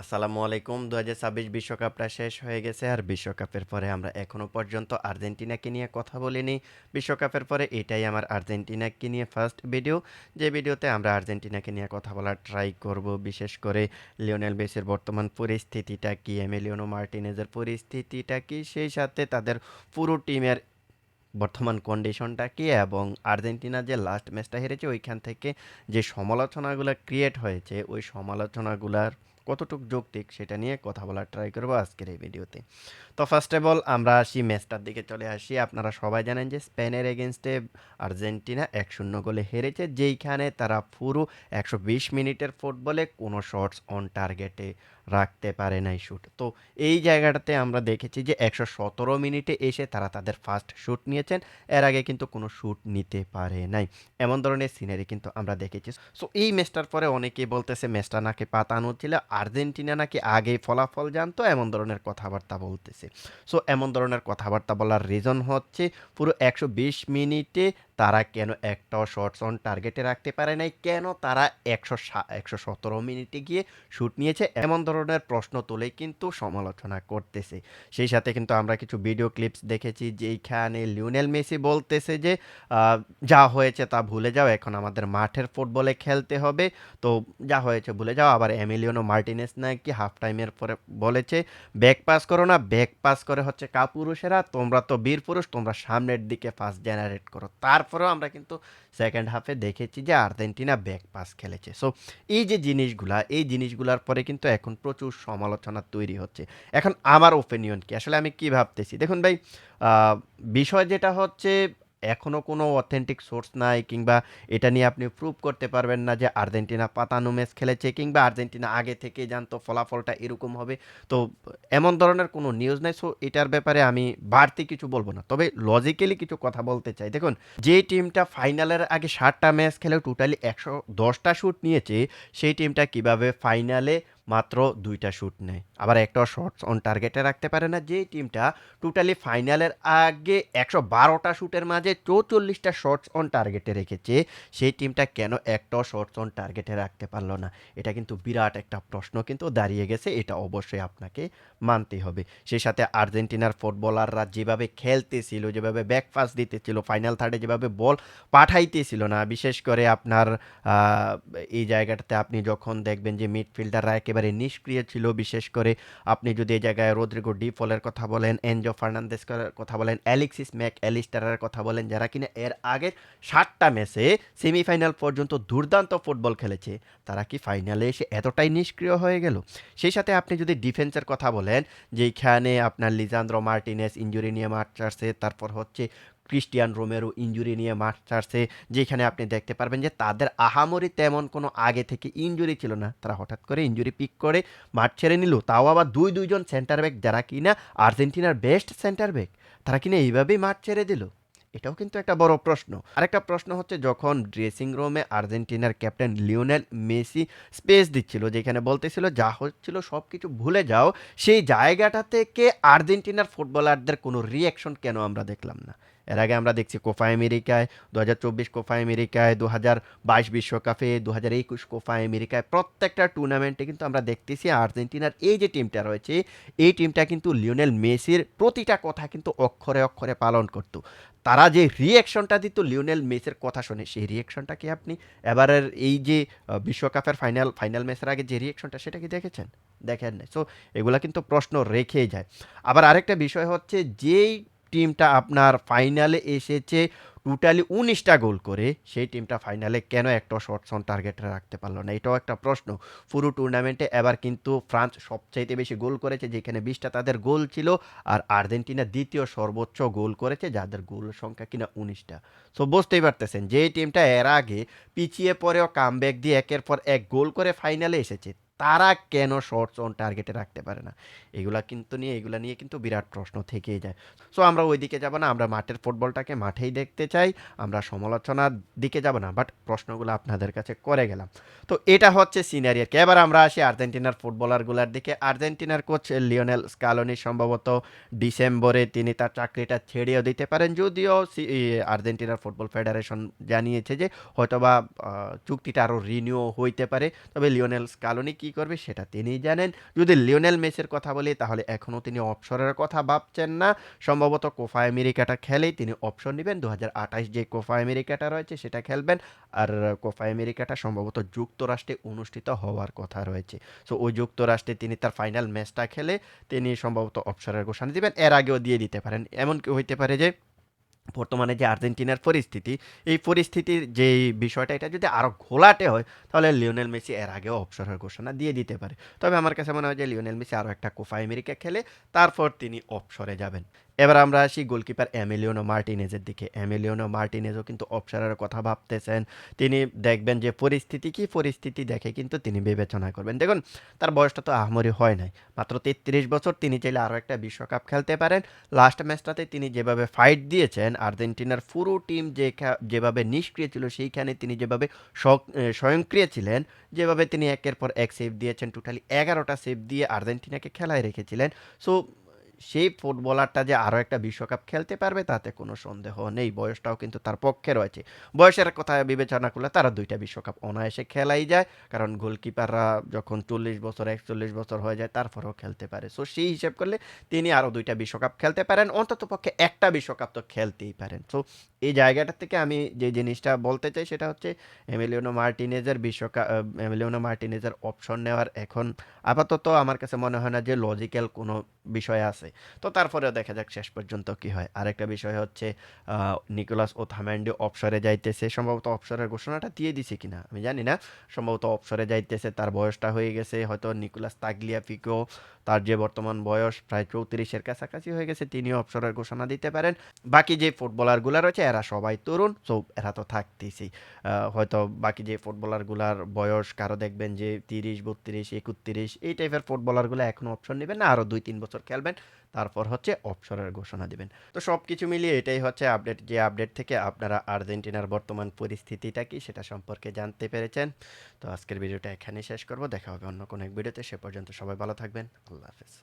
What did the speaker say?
আসসালামু আলাইকুম। ২০২৬ বিশ্বকাপটা শেষ হয়ে গেছে। আর বিশ্বকাপের পরে আমরা এখনো পর্যন্ত আর্জেন্টিনাকে নিয়ে কথা বলিনি। বিশ্বকাপের পরে এটাই আমার আর্জেন্টিনাকে নিয়ে ফার্স্ট ভিডিও। যে ভিডিওতে আমরা আর্জেন্টিনাকে নিয়ে কথা বলার ট্রাই করব। বিশেষ করে লিওনেল মেসির বর্তমান পরিস্থিতিটা কি, এমিলিয়ানো মার্টিনেজের পরিস্থিতিটা কি, সেই সাথে তাদের পুরো টিমের বর্তমান কন্ডিশনটা কি এবং আর্জেন্টিনা যে লাস্ট ম্যাচটা হেরেছে ওইখান থেকে যে সমালোচনাগুলো ক্রিয়েট হয়েছে ওই সমালোচনাগুলার কতটুকু যৌক্তিক সেটা নিয়ে কথা বলার ট্রাই করবো আজকের এই ভিডিওতে। তো ফার্স্ট অফ অল আমরা আসি ম্যাচটার দিকে চলে আসি। আপনারা সবাই জানেন যে স্পেনের এগেনস্টে আর্জেন্টিনা ১-০ গোলে হেরেছে, যেইখানে তারা পুরো ১২০ মিনিটের ফুটবলে কোনো শটস অন টার্গেটে রাখতে পারে নাই শুট। তো এই জায়গাটাতে আমরা দেখেছি যে ১১৭ মিনিটে এসে তারা তাদের ফার্স্ট শুট নিয়েছেন। এর আগে কিন্তু কোনো শুট নিতে পারে নাই। এমন ধরনের সিনারি কিন্তু আমরা দেখেছি। সো এই ম্যাচটার পরে অনেকেই বলতেছে ম্যাচটা নাকি পাতানো ছিল, আর্জেন্টিনা নাকি আগেই ফলাফল জানতো, এমন ধরনের কথাবার্তা বলতেছে। সো এমন ধরনের কথাবার্তা বলার রিজন হচ্ছে পুরো ১২০ মিনিটে তারা কেন একটাও শটস অন টার্গেটে রাখতে পারে নাই, কেন তারা ১১৭ মিনিটে গিয়ে শুট নিয়েছে, এমন ধরনের প্রশ্ন তুলেই কিন্তু সমালোচনা করতেছে। সেই সাথে কিন্তু আমরা কিছু ভিডিও ক্লিপস দেখেছি যেইখানে লিওনেল মেসি বলতেছে যে যা হয়েছে তা ভুলে যাও, এখন আমাদের মাঠের ফুটবলে খেলতে হবে। তো যা হয়েছে ভুলে যাও। আবার এমিলিয়ানো মার্টিনেস নাকি হাফ টাইমের পরে বলেছে ব্যাক পাস করো না, ব্যাক পাস করে হচ্ছে কাপুরুষেরা, তোমরা তো বীর পুরুষ, তোমরা সামনের দিকে পাস জেনারেট করো। তারপরেও আমরা কিন্তু সেকেন্ড হাফে দেখেছি যে আর্জেন্টিনা ব্যাক পাস খেলেছে। সো এই জিনিসগুলার পরে কিন্তু এখন প্রচুর সমালোচনা তৈরি হচ্ছে। এখন আমার ওপিনিয়ন কি, আসলে আমি কি ভাবতেছি দেখুন ভাই, আহ, বিষয় যেটা হচ্ছে এখনো কোনো অথেন্টিক সোর্স নাই, কিংবা এটা নিয়ে আপনি প্রুভ করতে পারবেন না যে আর্জেন্টিনা পাতানো ম্যাচ খেলেছে কিংবা আর্জেন্টিনা আগে থেকে জানতো ফলাফলটা এরকম হবে। তো এমন ধরনের কোনো নিউজ নাই। সো এটার ব্যাপারে আমি বাড়তি কিছু বলবো না, তবে লজিক্যালি কিছু কথা বলতে চাই। দেখুন, যে টিমটা ফাইনালের আগে 7টা ম্যাচ খেলে টোটালি ১১০টা শুট নিয়েছে, সেই টিমটা কিভাবে ফাইনালে মাত্র 2টা শুট নেয়, আবার একটাও শটস অন টার্গেটে রাখতে পারে না? যে টিমটা টোটালি ফাইনালের আগে ১১২টা শুটের মাঝে ৪৪টা শটস অন টার্গেটে রেখেছে, সেই টিমটা কেন একটাও শটস অন টার্গেটে রাখতে পারলো না? এটা কিন্তু বিরাট একটা প্রশ্ন কিন্তু দাঁড়িয়ে গেছে, এটা অবশ্যই আপনাকে মানতে হবে। সেই সাথে আর্জেন্টিনার ফুটবলাররা যেভাবে খেলতেছিল, যেভাবে ব্যাকপাস দিতেছিল, ফাইনাল থার্ডে যেভাবে বল পাঠাইতেছিল না, বিশেষ করে আপনার আহ, এই জায়গাটাতে আপনি যখন দেখবেন যে মিডফিল্ডাররা একেবারে নিষ্ক্রিয় ছিল, বিশেষ করে আপনি যদি এই জায়গায় রদ্রিগো ডি ফলের কথা বলেন, এনজো ফার্নান্দেসের কথা বলেন, অ্যালেক্সিস ম্যাক অ্যালিস্টারের কথা বলেন, যারা কিনা এর আগের 7টা ম্যাচে সেমিফাইনাল পর্যন্ত দুর্দান্ত ফুটবল খেলেছে, তারা কি ফাইনালে এসে এতটাই নিষ্ক্রিয় হয়ে গেল? সেই সাথে আপনি যদি ডিফেন্সের কথা বলেন, যেখানে আপনার লিজান্দ্রো মার্টিনেস ইঞ্জুরি নিয়ে মাঠ ছাড়ছে, তারপর হচ্ছে ক্রিস্টিয়ান রোমেরো ইঞ্জুরি নিয়ে মাঠ ছাড়ছে, যেখানে আপনি দেখতে পারবেন যে তাদের আহামরি তেমন কোনো আগে থেকে ইঞ্জুরি ছিল না, তারা হঠাৎ করে ইঞ্জুরি পিক করে মাঠ ছেড়ে নিল, তাও আবার দুইজন সেন্টার ব্যাক যারা কিনা আর্জেন্টিনার বেস্ট সেন্টার ব্যাক, তারা কিনা এইভাবেই মাঠ ছেড়ে দিল। এটাও কিন্তু একটা বড় প্রশ্ন। আরেকটা প্রশ্ন হচ্ছে, যখন ড্রেসিং রুমে আর্জেন্টিনার ক্যাপ্টেন লিওনেল মেসি স্পেস দিচ্ছিল, যেখানে বলতেছিল যা হচ্ছিল সব কিছু ভুলে যাও, সেই জায়গাটা থেকে আর্জেন্টিনার ফুটবলারদের কোনো রিয়াকশন কেন আমরা দেখলাম না? এর আগে আমরা দেখছি কোপা আমেরিকায়, ২০২৪ কোপা আমেরিকায়, ২০২২ বিশ্বকাপে, ২০২১ কোপা আমেরিকায়, প্রত্যেকটা টুর্নামেন্টে কিন্তু আমরা দেখতেছি আর্জেন্টিনার এই যে টিমটা রয়েছে, এই টিমটা কিন্তু লিওনেল মেসির প্রতিটা কথা কিন্তু অক্ষরে অক্ষরে পালন করতো। তারা যে রিয়াকশনটা দিত লিওনেল মেসির কথা শুনে, সেই রিয়াকশনটা কি আপনি এবারের এই যে বিশ্বকাপের ফাইনাল ম্যাচের আগে যে রিয়াকশনটা, সেটা কি দেখেছেন? দেখেন নাই। সো এগুলা কিন্তু প্রশ্ন রেখেই যায়। আবার আরেকটা বিষয় হচ্ছে, যেই টিমটা আপনার ফাইনালে এসেছে টোটালি ১৯টা গোল করে, সেই টিমটা ফাইনালে কেন একটা শটস অন টার্গেটে রাখতে পারলো না? এটাও একটা প্রশ্ন। পুরো টুর্নামেন্টে এবার কিন্তু ফ্রান্স সবচাইতে বেশি গোল করেছে, যেখানে 20টা তাদের গোল ছিল, আর আর্জেন্টিনা দ্বিতীয় সর্বোচ্চ গোল করেছে, যাদের গোল সংখ্যা কিনা 19টা। সো বুঝতেই পারতেছেন যে টিমটা এর আগে পিছিয়ে পরেও কামব্যাক দিয়ে একের পর এক গোল করে ফাইনালে এসেছে, তারা কেন শর্টস অন টার্গেটে রাখতে পারে না? এগুলা নিয়ে কিন্তু বিরাট প্রশ্ন থেকেই যায়। সো আমরা ওইদিকে যাব না, আমরা মাঠের ফুটবলটাকে মাঠেই দেখতে চাই, আমরা সমালোচনার দিকে যাব না, বাট প্রশ্নগুলো আপনাদের কাছে করে গেলাম। তো এটা হচ্ছে সিনারি আর কি। এবার আমরা আসি আর্জেন্টিনার ফুটবলারগুলোর দিকে। আর্জেন্টিনার কোচ লিওনেল স্কালোনি সম্ভবত ডিসেম্বরে তিনি তার চাকরিটা ছেড়েও দিতে পারেন, যদিও আর্জেন্টিনার ফুটবল ফেডারেশন জানিয়েছে যে হয়তোবা চুক্তিটা আরও রিনিউ হইতে পারে। তবে লিওনেল স্কালোনি কি করবে সেটা তিনিই জানেন। যদি লিওনেল মেসির কথা বলি তাহলে এখনও তিনি অবসরের কথা ভাবছেন না। সম্ভবত কোপা আমেরিকাটা খেলেই তিনি অবসর নিবেন। 2028 যে কোপা আমেরিকাটা রয়েছে সেটা খেলবেন। আর কোপা আমেরিকাটা সম্ভবত যুক্তরাষ্ট্রে অনুষ্ঠিত হওয়ার কথা রয়েছে। সো ওই যুক্তরাষ্ট্রে তিনি তার ফাইনাল ম্যাচটা খেলে তিনি সম্ভবত অবসরের ঘোষণা দিবেন। এর আগেও দিয়ে দিতে পারেন। এমন কি হইতে পারে যে বর্তমানে যে আর্জেন্টিনার পরিস্থিতি, এই পরিস্থিতির যেই বিষয়টা এটা যদি আরও ঘোলাটে হয়, তাহলে লিওনেল মেসি এর আগেও অবসরের ঘোষণা দিয়ে দিতে পারে। তবে আমার কাছে মনে হয় যে লিওনেল মেসি আরও একটা কোপা আমেরিকা খেলে তারপর তিনি অবসরে যাবেন। এবার আমরা আসি গোলকিপার এমিলিয়ানো মার্টিনেজের দিকে। এমিলিয়ানো মার্টিনেজও কিন্তু অবসরের কথা ভাবতেছেন। তিনি দেখবেন যে পরিস্থিতি কি পরিস্থিতি দেখে কিন্তু তিনি বিবেচনা করবেন। দেখুন তার বয়সটা তো আহামরি হয় নাই। মাত্র 33 বছর, তিনি চাইলে আরও একটা বিশ্বকাপ খেলতে পারেন। লাস্ট ম্যাচটাতে তিনি যেভাবে ফাইট দিয়েছেন, আর্জেন্টিনার পুরো টিম যেভাবে নিষ্ক্রিয় ছিল সেইখানে তিনি যেভাবে স্বয়ংক্রিয় ছিলেন, যেভাবে তিনি একের পর এক সেভ দিয়েছেন, টোটালি 11টা সেভ দিয়ে আর্জেন্টিনাকে খেলায় রেখেছিলেন। সো সেই ফুটবলারটা যে আরও একটা বিশ্বকাপ খেলতে পারবে তাতে কোনো সন্দেহ নেই। বয়সটাও কিন্তু তার পক্ষে রয়েছে। বয়সের কথা বিবেচনা করলে তারা 2টা বিশ্বকাপ অনায়াসে খেলাই যায়। কারণ গোলকিপাররা যখন 40 বছর 41 বছর হয়ে যায় তারপরেও খেলতে পারে। সো সেই হিসেব করলে তিনি আরও 2টা বিশ্বকাপ খেলতে পারেন। অন্ততপক্ষে একটা বিশ্বকাপ তো খেলতেই পারেন। সো এই জায়গাটা থেকে আমি যে জিনিসটা বলতে চাই সেটা হচ্ছে এমিলিয়ানো মার্টিনেজের অপশন নেওয়ার এখন আপাতত আমার কাছে মনে হয় না যে লজিক্যাল কোনো বিষয় আছে। তো তারপরেও দেখা যাক শেষ পর্যন্ত কি হয়। আরেকটা বিষয় হচ্ছে নিকোলাস ওথামেন্ডি অবসরে যাইতেছে। সম্ভবত অবসরের ঘোষণাটা দিয়ে দিছে কিনা আমি জানি না। সম্ভবত অবসরে যাইতেছে, তার বয়সটা হয়ে গেছে। হয়তো নিকোলাস তাগলিয়াফিকো, তার যে বর্তমান বয়স প্রায় 34-এর কাছাকাছি হয়ে গেছে, তিনিও অবসরের ঘোষণা দিতে পারেন। বাকি যে ফুটবলারগুলো রয়েছে এরা সবাই তরুণ, সো এরা তো থাকতেইছেই। হয়তো বাকি যে ফুটবলারগুলার বয়স কারো দেখবেন যে 30, 32, 31 এই টাইপের ফুটবলারগুলো এখনো অপশন নেবেন না, আরও 2-3 বছর খেলবেন, তারপর হচ্ছে অবসরের ঘোষণা দিবেন। তো সব কিছু মিলিয়ে এটাই হচ্ছে আপডেট, যে আপডেট থেকে আপনারা আর্জেন্টিনার বর্তমান পরিস্থিতিটা কি সেটা সম্পর্কে জানতে পেরেছেন। তো আজকের ভিডিওটা এখানেই শেষ করব। দেখা হবে অন্য কোনো এক ভিডিওতে। সে পর্যন্ত সবাই ভালো থাকবেন। আল্লাহ হাফেজ।